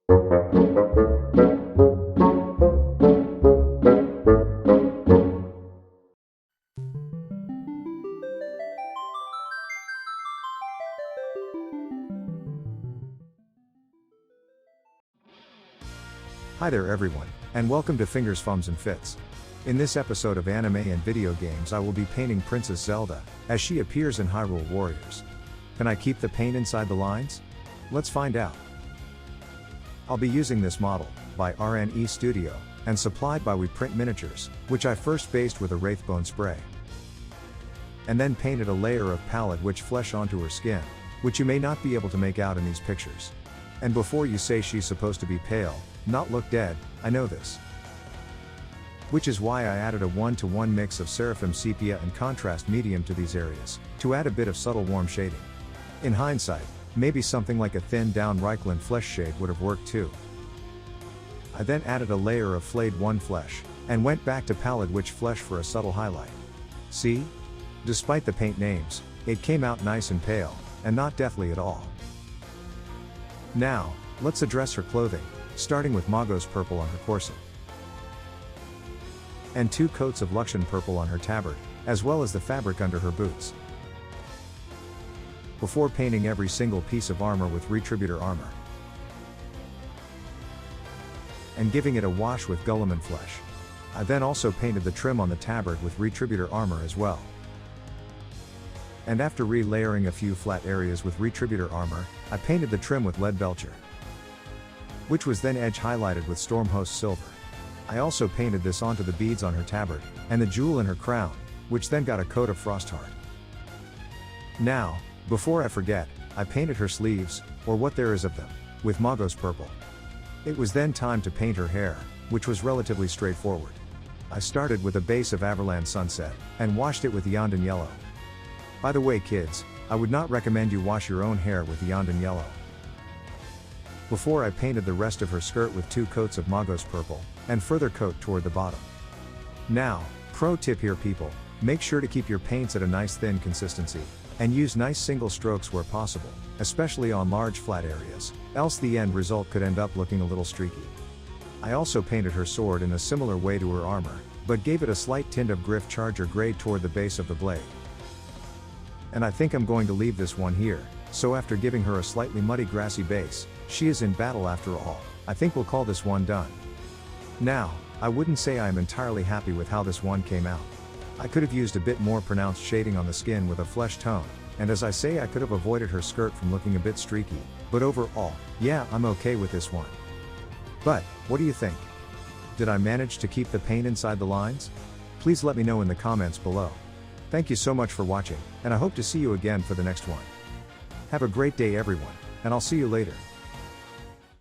Hi there everyone, and welcome to Fingers, Fums and Fits. In this episode of Anime and Video Games I will be painting Princess Zelda, as she appears in Hyrule Warriors. Can I keep the paint inside the lines? Let's find out. I'll be using this model, by RNE Studio, and supplied by We Print Miniatures, which I first based with a Wraithbone spray. And then painted a layer of pallid witch flesh onto her skin, which you may not be able to make out in these pictures. And before you say she's supposed to be pale, not look dead, I know this. Which is why I added a 1:1 mix of Seraphim Sepia and Contrast Medium to these areas, to add a bit of subtle warm shading. In hindsight, maybe something like a thin down Reichland flesh shade would have worked too. I then added a layer of Flayed 1 flesh, and went back to Pallid Witch flesh for a subtle highlight. See? Despite the paint names, it came out nice and pale, and not deathly at all. Now, let's address her clothing, starting with Magos purple on her corset. And 2 coats of Luxion purple on her tabard, as well as the fabric under her boots. Before painting every single piece of armor with Retributor armor. And giving it a wash with Guilliman flesh. I then also painted the trim on the tabard with Retributor armor as well. And after re-layering a few flat areas with Retributor armor, I painted the trim with Lead Belcher, which was then edge highlighted with Stormhost silver. I also painted this onto the beads on her tabard, and the jewel in her crown, which then got a coat of Frostheart. Now, before I forget, I painted her sleeves, or what there is of them, with Magos purple. It was then time to paint her hair, which was relatively straightforward. I started with a base of Averland Sunset, and washed it with Yondan Yellow. By the way kids, I would not recommend you wash your own hair with Yondan Yellow. Before I painted the rest of her skirt with 2 coats of Magos purple, and further coat toward the bottom. Now, pro tip here people, make sure to keep your paints at a nice thin consistency, and use nice single strokes where possible, especially on large flat areas, else the end result could end up looking a little streaky. I also painted her sword in a similar way to her armor, but gave it a slight tint of Griff Charger grade toward the base of the blade. And I think I'm going to leave this one here, so after giving her a slightly muddy grassy base, she is in battle after all. I think we'll call this one done. Now, I wouldn't say I am entirely happy with how this one came out. I could have used a bit more pronounced shading on the skin with a flesh tone, and as I say I could have avoided her skirt from looking a bit streaky, but overall, yeah, I'm okay with this one. But, what do you think? Did I manage to keep the paint inside the lines? Please let me know in the comments below. Thank you so much for watching, and I hope to see you again for the next one. Have a great day everyone, and I'll see you later.